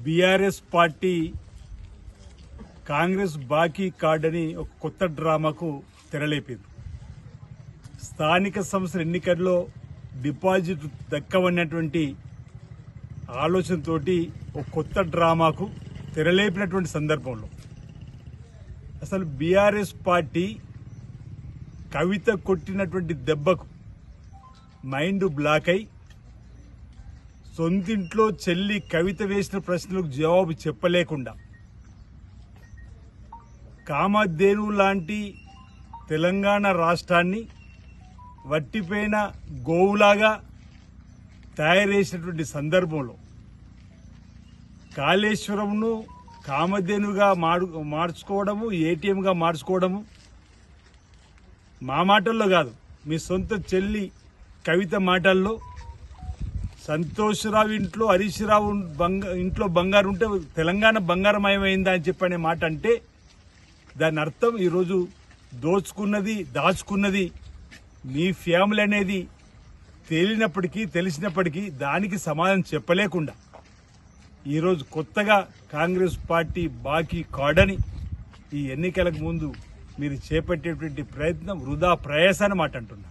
BRS party Congress బాకీ card అని ఒక కొత్త డ్రామాకు తెరలేపింది. స్థానిక సంస్థల ఎన్నికల్లో డిపాజిట్ దక్కవన్నటువంటి ఆలోచనతోటి ఒక కొత్త డ్రామాకు తెరలేపినటువంటి సందర్భంలో అసలు బీఆర్ఎస్ పార్టీ కవిత కొట్టినటువంటి దెబ్బకు మైండ్ బ్లాక్ అయి సొంతింట్లో చెల్లి కవిత వేసిన ప్రశ్నలకు జవాబు చెప్పలేకుండా కామధేను లాంటి తెలంగాణ రాష్ట్రాన్ని వట్టిపోయిన గోవులాగా తయారు చేసినటువంటి సందర్భంలో కాళేశ్వరంను కామధేనుగా మార్చుకోవడము, ఏటీఎంగా మార్చుకోవడము మా మాటల్లో కాదు, మీ సొంత చెల్లి కవిత మాటల్లో సంతోష్రావు ఇంట్లో హరీష్ రావు ఇంట్లో బంగారు ఉంటే తెలంగాణ బంగారమయమైందా అని చెప్పనే మాట అంటే దాని అర్థం ఈరోజు దోచుకున్నది దాచుకున్నది మీ ఫ్యామిలీ అనేది తెలిసినప్పటికీ దానికి సమాధానం చెప్పలేకుండా ఈరోజు కొత్తగా కాంగ్రెస్ పార్టీ బాకీ కార్డని ఈ ఎన్నికలకు ముందు మీరు చేపట్టేటువంటి ప్రయత్నం వృధా ప్రయాస అని మాట అంటున్నా.